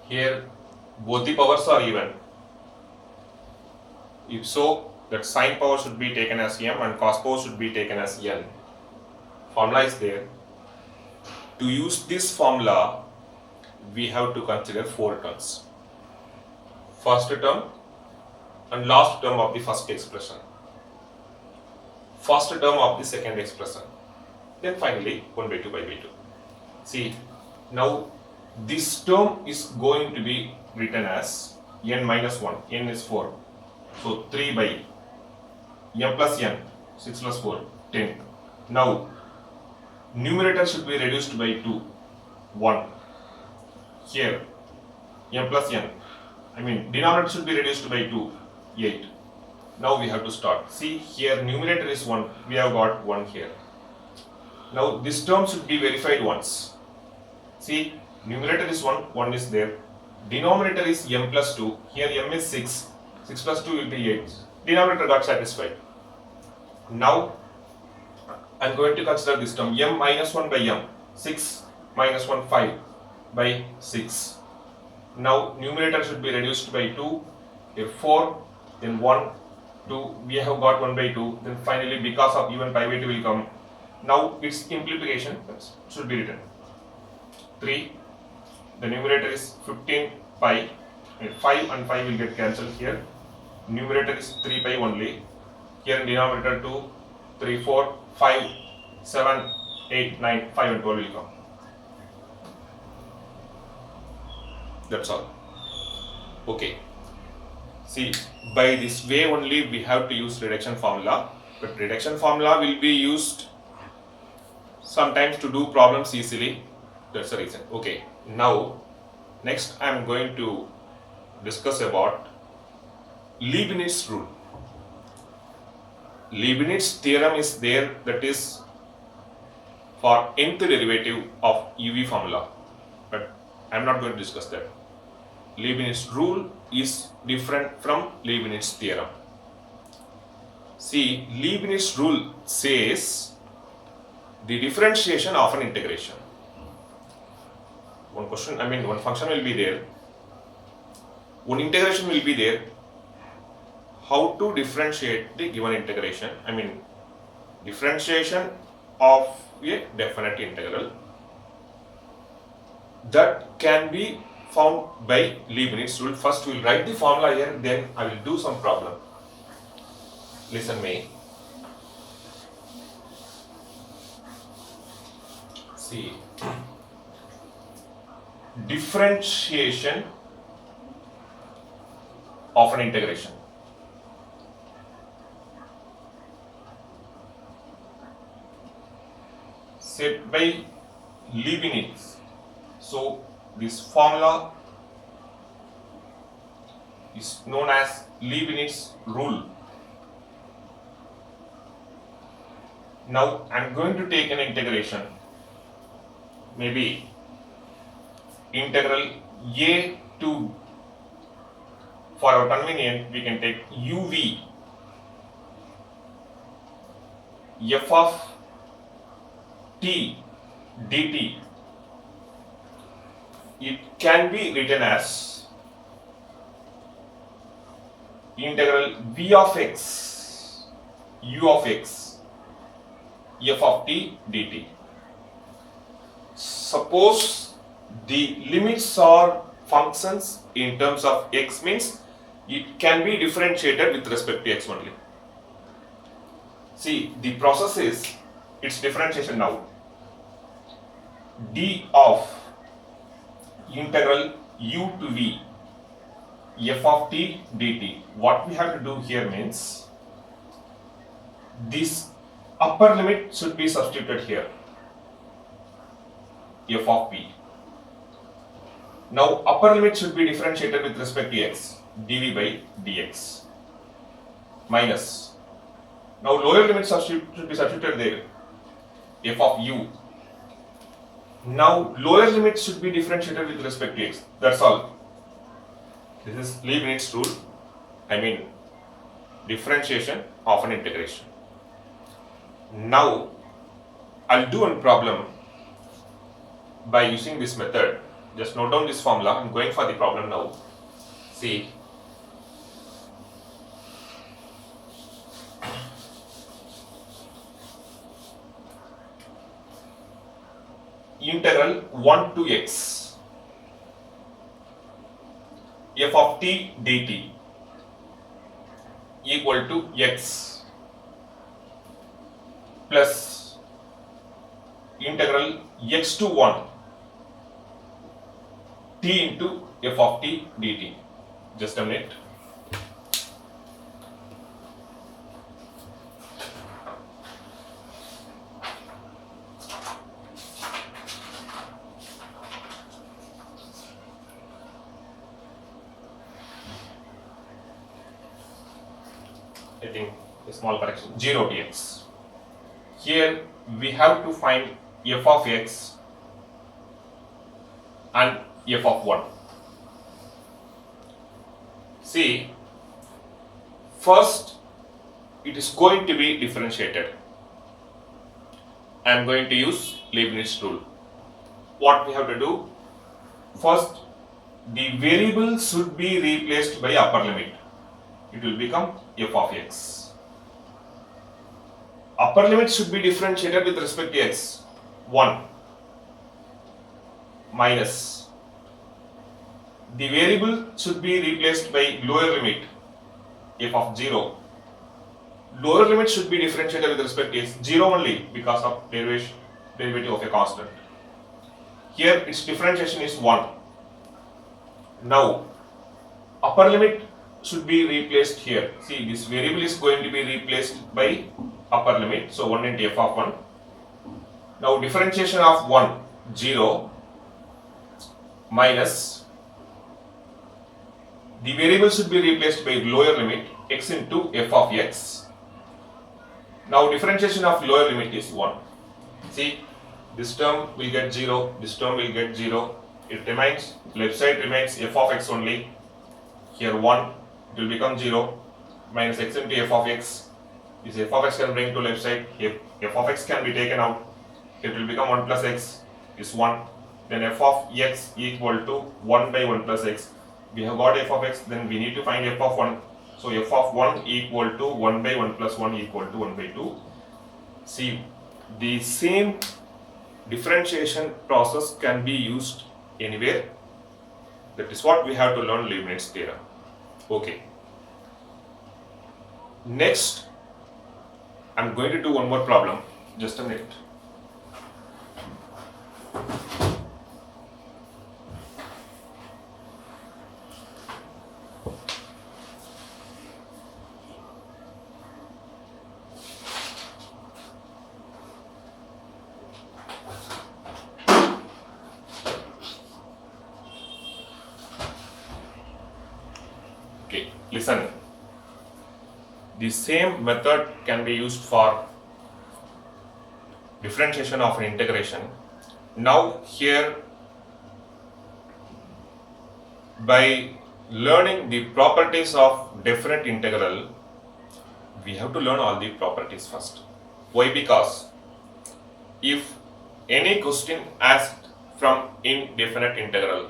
Here both the powers are even. If so, that sine power should be taken as m and cos power should be taken as n. Formula is there. To use this formula, we have to consider 4 terms. First term and last term of the first expression. First term of the second expression. Then finally 1 by 2 by 2. See, now this term is going to be written as n minus 1. N is 4. So 3 by m plus n, 6 plus 4, 10. Now numerator should be reduced by 2, 1. Here m plus n, denominator should be reduced by 2, 8. Now we have to start. See, here numerator is 1, we have got 1 here. Now this term should be verified once. See, numerator is 1, 1 is there. Denominator is m plus 2, here m is 6, 6 plus 2 will be 8. Denominator got satisfied. Now I am going to consider this term m minus 1 by m, 6 minus 1, 5 by 6. Now numerator should be reduced by 2, here 4, then 1, 2, we have got 1 by 2, then finally because of even pi by 2 will come. Now its simplification should be written. 3, the numerator is 15 pi, 5 and 5 will get cancelled here. Numerator is 3 pi only. Here in denominator 2, 3, 4, 5, 7, 8, 9, 5 and 12 will come. That's all. Okay. See, by this way only we have to use reduction formula. But reduction formula will be used sometimes to do problems easily. That's the reason. Okay. Now, next I am going to discuss about Leibniz rule. Leibniz theorem is there, that is for nth derivative of UV formula, but I am not going to discuss that. Leibniz rule is different from Leibniz theorem. See, Leibniz rule says the differentiation of an integration. One function will be there, one integration will be there. How to differentiate the given integration? Differentiation of a definite integral that can be found by Leibniz rule. First we will write the formula here, then I will do some problem. Listen me. See, differentiation of an integration. Set by Leibniz. So this formula is known as Leibniz rule. Now I am going to take an integration, maybe integral a to, for our convenience we can take uv f of t dt. It can be written as integral v of x u of x f of t dt. Suppose the limits are functions in terms of x, means it can be differentiated with respect to x only. See, the process is its differentiation now. D of integral u to v f of t dt. What we have to do here means this upper limit should be substituted here, f of p. Now upper limit should be differentiated with respect to x, dv by dx, minus. Now lower limit should be substituted there, f of u. Now lower limit should be differentiated with respect to x. That's all. This is Leibniz rule. Differentiation of an integration. Now I'll do one problem by using this method. Just note down this formula. I'm going for the problem now. See, integral 1 to x f of t dt equal to x plus integral x to 1 t into f of t dt. Just a minute. I think a small correction, 0 dx. Here we have to find f of x and f of 1. See, first it is going to be differentiated. I am going to use Leibniz rule. What we have to do? First, the variable should be replaced by upper limit. It will become f of x. Upper limit should be differentiated with respect to x. 1 minus. The variable should be replaced by lower limit, f of 0. Lower limit should be differentiated with respect to x, 0 only because of derivative of a constant. Here its differentiation is 1. Now, upper limit should be replaced here. See, this variable is going to be replaced by upper limit. So 1 into f of 1. Now differentiation of 1, 0 minus the variable should be replaced by lower limit x into f of x. Now differentiation of lower limit is 1. See, this term will get 0, this term will get 0. It remains, left side remains f of x only. Here 1, it will become 0 minus x into f of x. This f of x can bring to left side, f of x can be taken out. It will become 1 plus x is 1. Then f of x equal to 1 by 1 plus x. We have got f of x, then we need to find f of 1. So f of 1 equal to 1 by 1 plus 1 equal to 1 by 2. See, the same differentiation process can be used anywhere. That is what we have to learn Leibniz theorem. Okay. Next, I am going to do one more problem. Just a minute. Okay, listen. The same method can be used for differentiation of an integration. Now here, by learning the properties of definite integral, we have to learn all the properties first. Why? Because if any question asked from indefinite integral,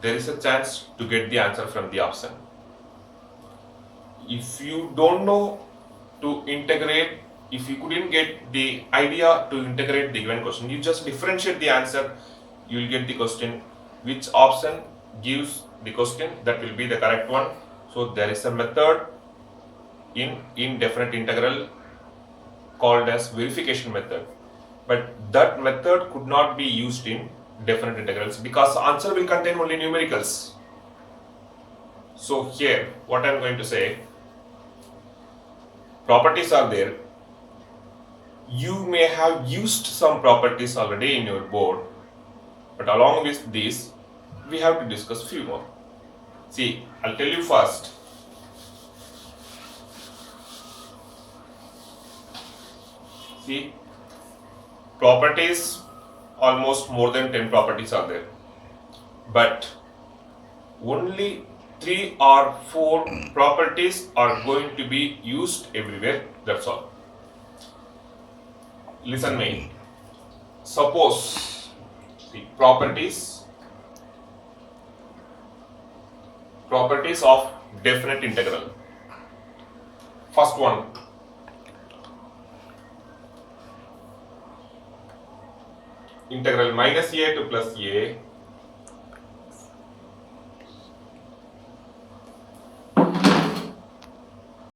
there is a chance to get the answer from the option. If you don't know to integrate, if you couldn't get the idea to integrate the given question, you just differentiate the answer, you will get the question. Which option gives the question, that will be the correct one. So there is a method in indefinite integral called as verification method, but that method could not be used in definite integrals because answer will contain only numericals. So here what I am going to say, properties are there. You may have used some properties already in your board, but along with this we have to discuss few more. See, I'll tell you first. See, properties, almost more than 10 properties are there, but only 3 or 4 properties are going to be used everywhere. That's all. Listen me. Suppose The properties of definite integral. First one, integral minus a to plus a